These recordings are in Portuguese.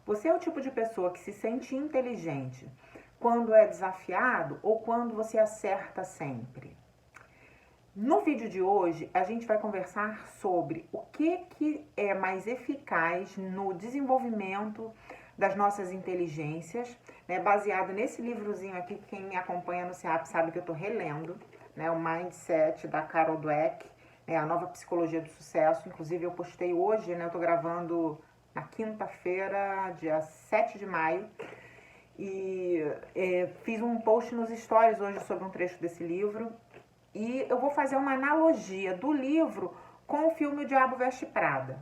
Você é o tipo de pessoa que se sente inteligente quando é desafiado ou quando você acerta sempre? No vídeo de hoje, a gente vai conversar sobre o que é mais eficaz no desenvolvimento das nossas inteligências, né, baseado nesse livrozinho aqui, que quem me acompanha no SEAP sabe que eu estou relendo, né, o Mindset da Carol Dweck, né, a nova psicologia do sucesso. Inclusive eu postei hoje, né, eu estou gravando na quinta-feira, dia 7 de maio, e fiz um post nos stories hoje sobre um trecho desse livro. E eu vou fazer uma analogia do livro com o filme O Diabo Veste Prada.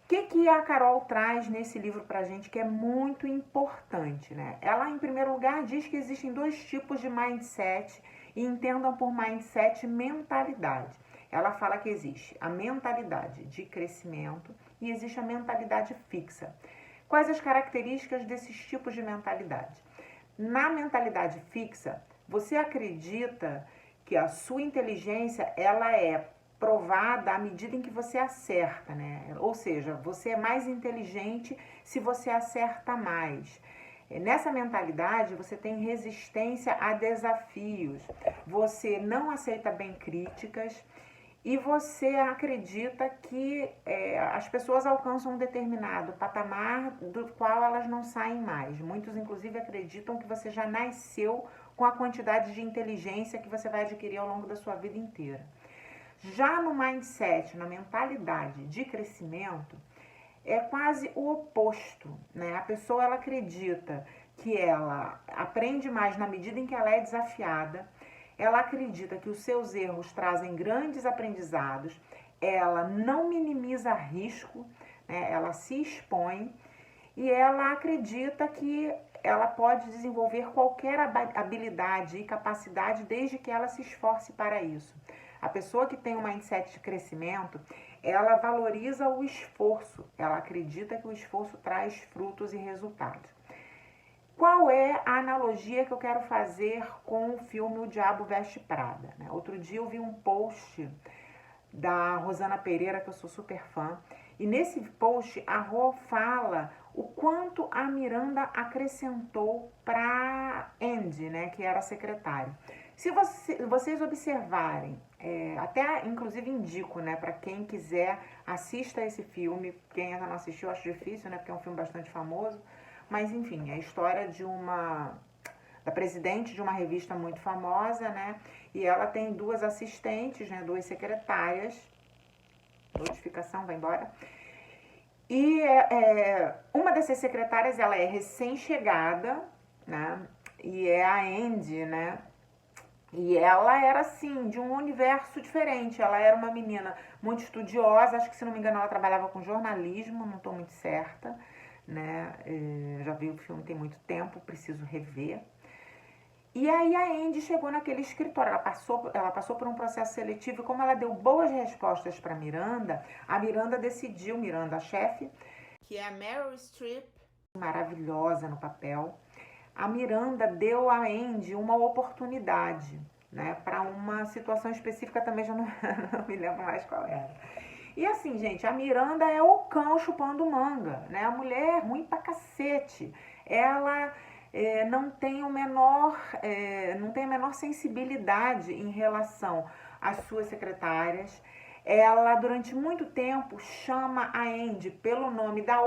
O que a Carol traz nesse livro pra gente que é muito importante, né? Ela, em primeiro lugar, diz que existem dois tipos de mindset e entendam por mindset mentalidade. Ela fala que existe a mentalidade de crescimento e existe a mentalidade fixa. Quais as características desses tipos de mentalidade? Na mentalidade fixa, você acredita que a sua inteligência ela é provada à medida em que você acerta, né? Ou seja, você é mais inteligente se você acerta mais. Nessa mentalidade, você tem resistência a desafios, você não aceita bem críticas e você acredita que as pessoas alcançam um determinado patamar do qual elas não saem mais. Muitos, inclusive, acreditam que você já nasceu com a quantidade de inteligência que você vai adquirir ao longo da sua vida inteira. Já no mindset, na mentalidade de crescimento, é quase o oposto, né? A pessoa ela acredita que ela aprende mais na medida em que ela é desafiada, ela acredita que os seus erros trazem grandes aprendizados, ela não minimiza risco, né? Ela se expõe e ela acredita que ela pode desenvolver qualquer habilidade e capacidade desde que ela se esforce para isso. A pessoa que tem um mindset de crescimento, ela valoriza o esforço, ela acredita que o esforço traz frutos e resultados. Qual é a analogia que eu quero fazer com o filme O Diabo Veste Prada? Outro dia eu vi um post da Rosana Pereira, que eu sou super fã, e nesse post a Rô fala o quanto a Miranda acrescentou para Andy, né, que era a secretária. Se vocês observarem, até inclusive indico, né, para quem quiser, assista esse filme. Quem ainda não assistiu, acho difícil, né, porque é um filme bastante famoso, mas enfim, é a história da presidente de uma revista muito famosa, né, e ela tem duas assistentes, né, duas secretárias. Notificação, vai embora. E uma dessas secretárias, ela é recém-chegada, né? E é a Andy, né? E ela era, assim, de um universo diferente. Ela era uma menina muito estudiosa. Acho que, se não me engano, ela trabalhava com jornalismo. Não estou muito certa, né? Já vi o filme tem muito tempo, preciso rever. E aí a Andy chegou naquele escritório, ela passou por um processo seletivo e como ela deu boas respostas para Miranda, a Miranda decidiu, Miranda, a chefe, que é a Meryl Streep, maravilhosa no papel, a Miranda deu a Andy uma oportunidade, né, para uma situação específica, também já não, não me lembro mais qual era. E assim, gente, a Miranda é o cão chupando manga, né? A mulher é ruim pra cacete. Ela não tem não tem a menor sensibilidade em relação às suas secretárias. Ela, durante muito tempo, chama a Andy pelo nome da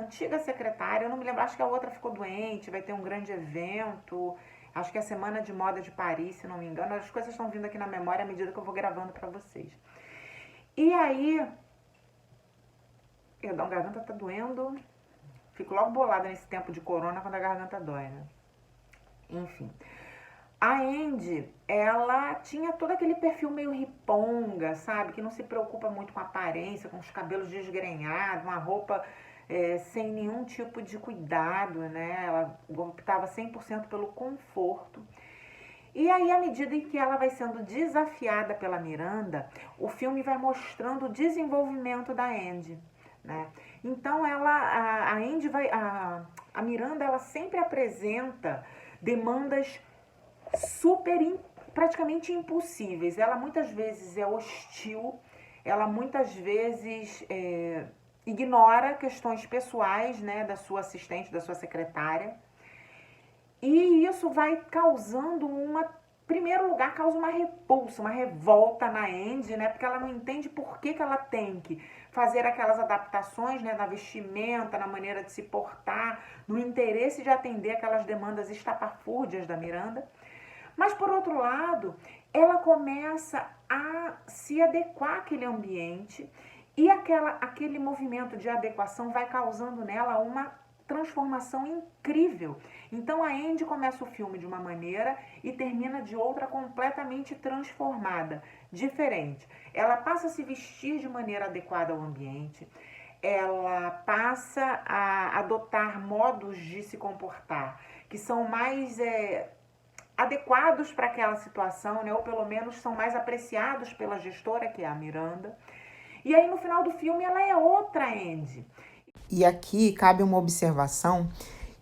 antiga secretária. Eu não me lembro, acho que a outra ficou doente, vai ter um grande evento. Acho que é a Semana de Moda de Paris, se não me engano. As coisas estão vindo aqui na memória à medida que eu vou gravando para vocês. E aí, perdão, a garganta tá doendo. Fico logo bolada nesse tempo de corona quando a garganta dói, né? Enfim. A Andy, ela tinha todo aquele perfil meio riponga, sabe? Que não se preocupa muito com a aparência, com os cabelos desgrenhados, uma roupa sem nenhum tipo de cuidado, né? Ela optava 100% pelo conforto. E aí, à medida em que ela vai sendo desafiada pela Miranda, o filme vai mostrando o desenvolvimento da Andy, né? Então, a Andy a Miranda, ela sempre apresenta demandas praticamente impossíveis. Ela muitas vezes é hostil, ela muitas vezes ignora questões pessoais, né, da sua assistente, da sua secretária. E isso vai causando primeiro lugar, causa uma repulsa, uma revolta na Andy, né? Porque ela não entende por que ela tem que fazer aquelas adaptações, né, na vestimenta, na maneira de se portar, no interesse de atender aquelas demandas estapafúrdias da Miranda. Mas, por outro lado, ela começa a se adequar àquele ambiente e aquele movimento de adequação vai causando nela uma transformação incrível. Então a Andy começa o filme de uma maneira e termina de outra completamente transformada, diferente. Ela passa a se vestir de maneira adequada ao ambiente, ela passa a adotar modos de se comportar que são mais adequados para aquela situação, né? Ou pelo menos são mais apreciados pela gestora, que é a Miranda. E aí no final do filme ela é outra Andy. E aqui cabe uma observação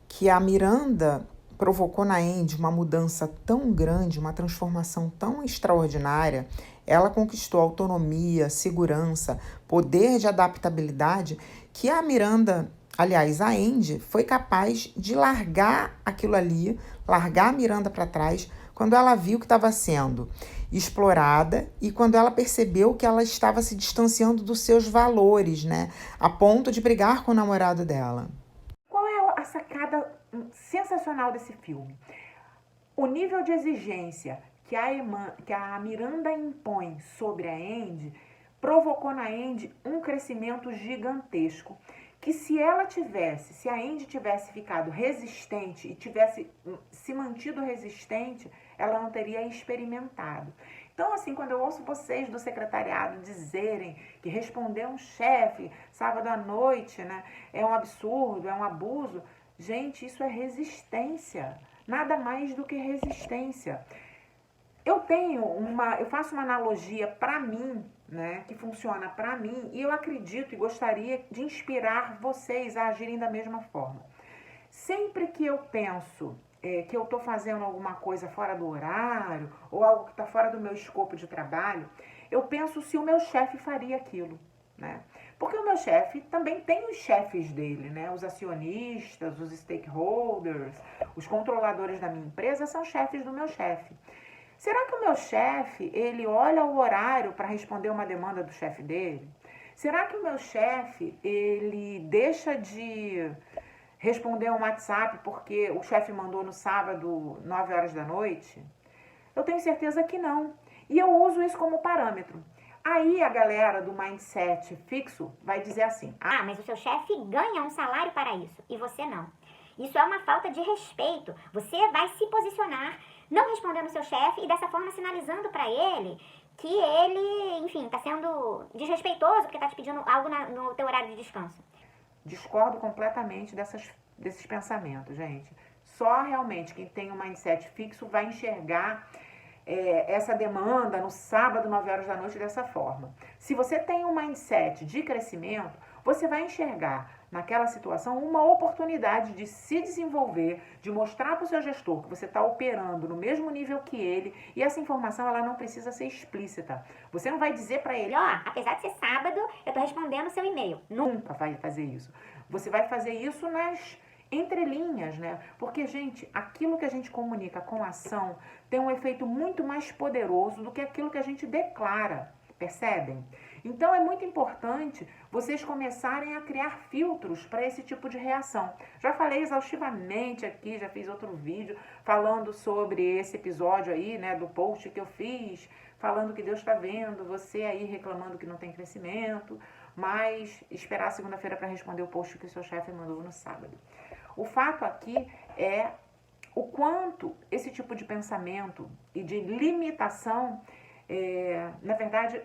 que a Miranda provocou na Andy uma mudança tão grande, uma transformação tão extraordinária. Ela conquistou autonomia, segurança, poder de adaptabilidade, que a Miranda, aliás, a Andy, foi capaz de largar aquilo ali, largar a Miranda para trás, quando ela viu que estava sendo explorada e quando ela percebeu que ela estava se distanciando dos seus valores, né? A ponto de brigar com o namorado dela. Qual é a sacada sensacional desse filme? O nível de exigência que a Miranda impõe sobre a Andy provocou na Andy um crescimento gigantesco. Que se a Andy tivesse ficado resistente e tivesse se mantido resistente, ela não teria experimentado. Então, assim, quando eu ouço vocês do secretariado dizerem que responder um chefe sábado à noite, né, é um absurdo, é um abuso, gente, isso é resistência. Nada mais do que resistência. Eu faço uma analogia para mim, né, que funciona para mim, e eu acredito e gostaria de inspirar vocês a agirem da mesma forma. Sempre que eu penso que eu estou fazendo alguma coisa fora do horário, ou algo que está fora do meu escopo de trabalho, eu penso se o meu chefe faria aquilo, né? Porque o meu chefe também tem os chefes dele, né? Os acionistas, os stakeholders, os controladores da minha empresa são chefes do meu chefe. Será que o meu chefe, ele olha o horário para responder uma demanda do chefe dele? Será que o meu chefe, ele deixa de responder um WhatsApp porque o chefe mandou no sábado, 9 horas da noite? Eu tenho certeza que não. E eu uso isso como parâmetro. Aí a galera do mindset fixo vai dizer assim: ah, mas o seu chefe ganha um salário para isso e você não. Isso é uma falta de respeito. Você vai se posicionar não respondendo o seu chefe e dessa forma sinalizando para ele que ele, enfim, está sendo desrespeitoso porque está te pedindo algo no teu horário de descanso. Discordo completamente desses pensamentos, gente. Só realmente quem tem um mindset fixo vai enxergar essa demanda no sábado, 9 horas da noite, dessa forma. Se você tem um mindset de crescimento, você vai enxergar naquela situação uma oportunidade de se desenvolver, de mostrar para o seu gestor que você está operando no mesmo nível que ele, e essa informação ela não precisa ser explícita. Você não vai dizer para ele, apesar de ser sábado, eu estou respondendo o seu e-mail. Nunca vai fazer isso. Você vai fazer isso nas entrelinhas, né? Porque, gente, aquilo que a gente comunica com ação tem um efeito muito mais poderoso do que aquilo que a gente declara, percebem? Então é muito importante vocês começarem a criar filtros para esse tipo de reação. Já falei exaustivamente aqui, já fiz outro vídeo falando sobre esse episódio aí, né, do post que eu fiz, falando que Deus está vendo, você aí reclamando que não tem crescimento, mas esperar segunda-feira para responder o post que o seu chefe mandou no sábado. O fato aqui é o quanto esse tipo de pensamento e de limitação, na verdade,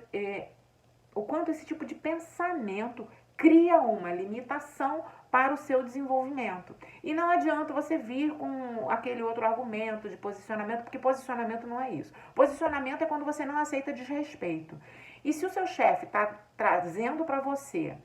o quanto esse tipo de pensamento cria uma limitação para o seu desenvolvimento. E não adianta você vir com aquele outro argumento de posicionamento, porque posicionamento não é isso. Posicionamento é quando você não aceita desrespeito. E se o seu chefe está trazendo para você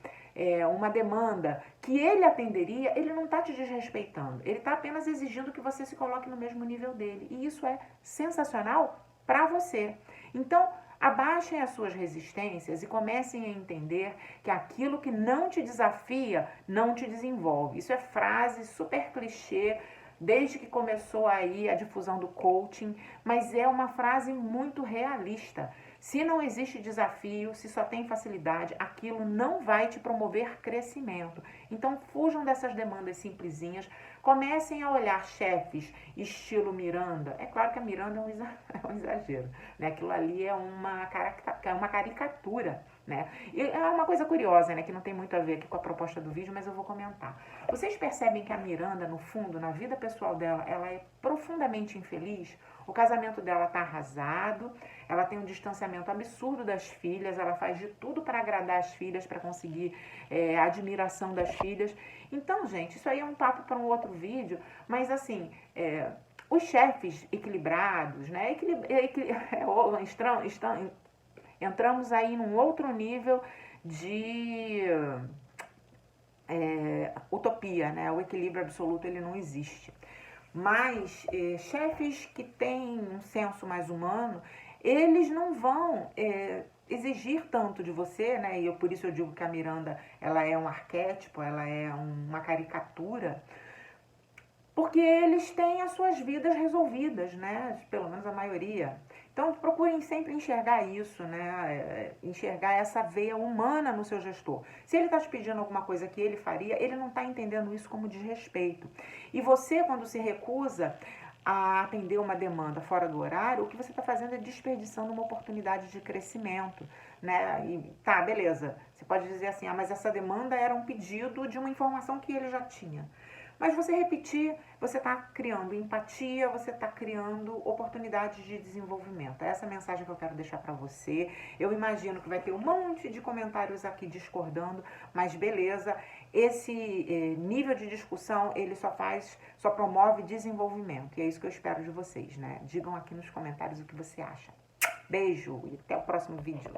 uma demanda que ele atenderia, ele não está te desrespeitando. Ele está apenas exigindo que você se coloque no mesmo nível dele. E isso é sensacional para você. Então, Abaixem as suas resistências e comecem a entender que aquilo que não te desafia não te desenvolve. Isso é frase super clichê, desde que começou aí a difusão do coaching, mas é uma frase muito realista. Se não existe desafio, se só tem facilidade, aquilo não vai te promover crescimento. Então fujam dessas demandas simplesinhas, comecem a olhar chefes estilo Miranda. É claro que a Miranda é um exagero, né? Aquilo ali é uma caricatura, né? E é uma coisa curiosa, né? Que não tem muito a ver aqui com a proposta do vídeo, mas eu vou comentar. Vocês percebem que a Miranda, no fundo, na vida pessoal dela, ela é profundamente infeliz? O casamento dela tá arrasado, ela tem um distanciamento absurdo das filhas, ela faz de tudo para agradar as filhas, para conseguir a admiração das filhas. Então, gente, isso aí é um papo para um outro vídeo, mas assim, os chefes equilibrados, né? Entramos aí num outro nível de utopia, né? O equilíbrio absoluto ele não existe. Mas chefes que têm um senso mais humano, eles não vão exigir tanto de você, né? E por isso eu digo que a Miranda ela é um arquétipo, ela é uma caricatura, porque eles têm as suas vidas resolvidas, né? Pelo menos a maioria. Então procurem sempre enxergar isso, né? Enxergar essa veia humana no seu gestor. Se ele está te pedindo alguma coisa que ele faria, ele não está entendendo isso como desrespeito. E você, quando se recusa a atender uma demanda fora do horário, o que você está fazendo é desperdiçando uma oportunidade de crescimento, né? E tá, beleza. Você pode dizer assim, mas essa demanda era um pedido de uma informação que ele já tinha. Mas você repetir, você está criando empatia, você está criando oportunidades de desenvolvimento. Essa é a mensagem que eu quero deixar para você. Eu imagino que vai ter um monte de comentários aqui discordando, mas beleza. Esse nível de discussão, ele só promove desenvolvimento. E é isso que eu espero de vocês, né? Digam aqui nos comentários o que você acha. Beijo e até o próximo vídeo.